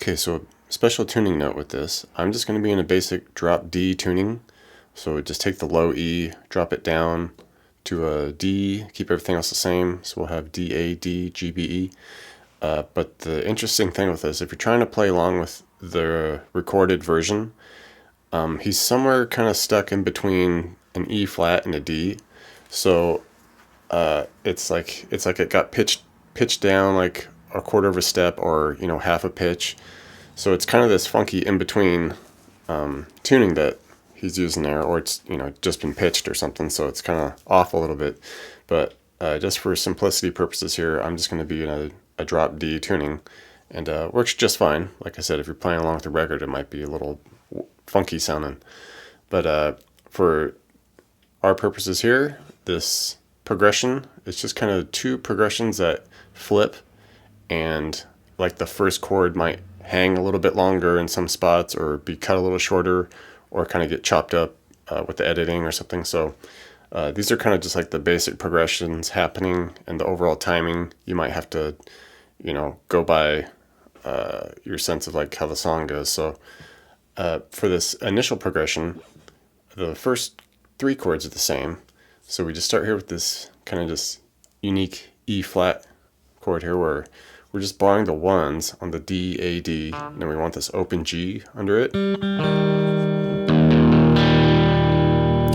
Okay, so special tuning note with this. I'm just going to be in a basic drop D tuning. So just take the low E, drop it down to a D, keep everything else the same. So we'll have D, A, D, G, B, E. But the interesting thing with this, if you're trying to play along with the recorded version, he's somewhere kind of stuck in between an E flat and a D. So it's like it got pitched down like a quarter of a step, or half a pitch. So it's kind of this funky in between tuning that he's using there, or it's just been pitched or something. So it's kind of off a little bit. But just for simplicity purposes here, I'm just going to be in a drop D tuning, and works just fine. Like I said, if you're playing along with the record, it might be a little funky sounding. But for our purposes here, this progression is just kind of two progressions that flip, and like the first chord might hang a little bit longer in some spots, or be cut a little shorter, or kind of get chopped up with the editing or something. So these are kind of just like the basic progressions happening, and the overall timing you might have to go by your sense of like how the song goes. So for this initial progression, the first three chords are the same. So we just start here with this kind of just unique E flat chord here, where we're just borrowing the ones on the D, A, D, and then we want this open G under it.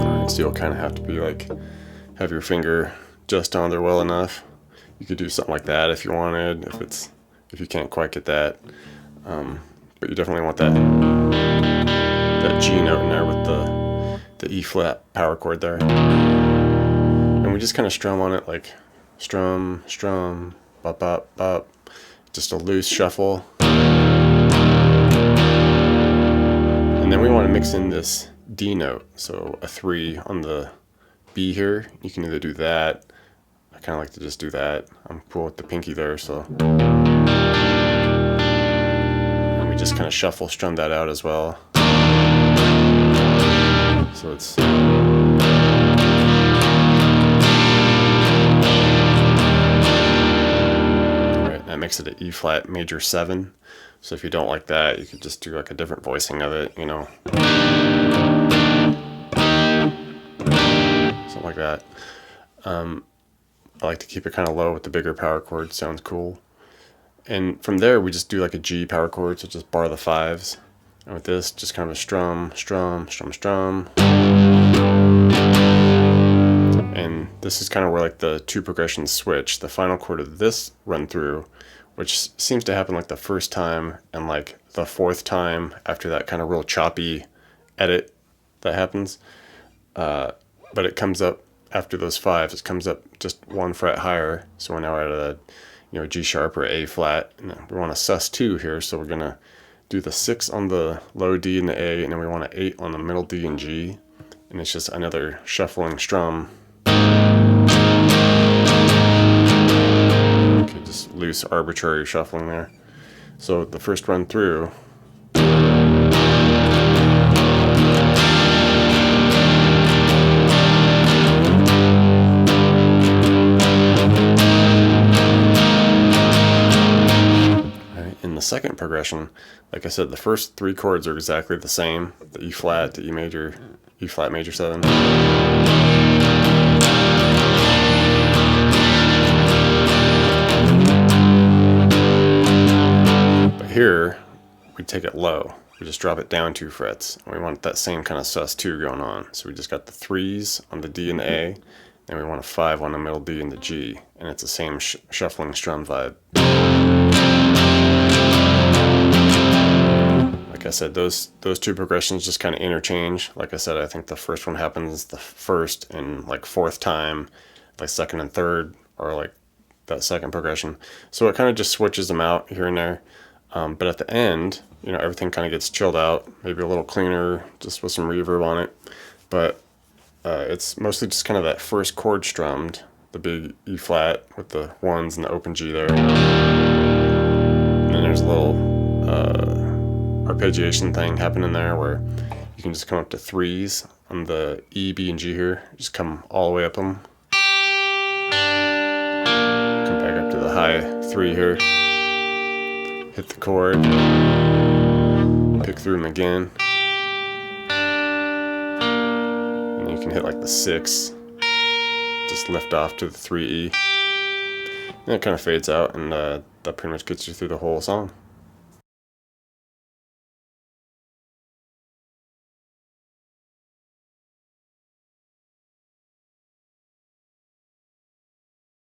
Alright, so you'll kind of have to be like, have your finger just on there well enough. You could do something like that if you wanted, if you can't quite get that. But you definitely want that G note in there with the E flat power chord there. And we just kind of strum on it, like strum, strum, bop, bop, bop. Just a loose shuffle. And then we want to mix in this D note, so a 3 on the B here. You can either do that. I kind of like to just do that. I'm cool with the pinky there, so. And we just kind of shuffle strum that out as well. So it's. That makes it an E flat major 7. So if you don't like that, you could just do like a different voicing of it, something like that. I like to keep it kind of low with the bigger power chord. Sounds cool. And from there, we just do like a G power chord, so just bar the 5s. And with this, just kind of a strum, strum, strum, strum. And this is kind of where like the two progressions switch. The final chord of this run through, which seems to happen like the first time and like the fourth time after that kind of real choppy edit that happens. But it comes up after those 5s. It comes up just 1 fret higher. So we're now at a G sharp or A flat. And we want a sus2 here, so we're gonna do the 6 on the low D and the A, and then we want an 8 on the middle D and G. And it's just another shuffling strum. Just loose arbitrary shuffling there. So the first run through, in the second progression, like I said, the first 3 chords are exactly the same. The E flat, the E major, E flat major 7. Here, we take it low. We just drop it down 2 frets. And we want that same kind of sus2 going on. So we just got the 3s on the D and the A, and we want a 5 on the middle D and the G. And it's the same shuffling strum vibe. Like I said, those two progressions just kind of interchange. Like I said, I think the first one happens the first and like 4th time, like 2nd and 3rd, or like that second progression. So it kind of just switches them out here and there. But at the end, everything kind of gets chilled out, maybe a little cleaner, just with some reverb on it. But it's mostly just kind of that first chord strummed, the big E flat with the 1s and the open G there. And then there's a little arpeggiation thing happening there, where you can just come up to 3s on the E, B, and G here. Just come all the way up them. Come back up to the high 3 here. hit the chord, pick through them again, and you can hit like the 6, just lift off to the 3E, and it kind of fades out, and that pretty much gets you through the whole song.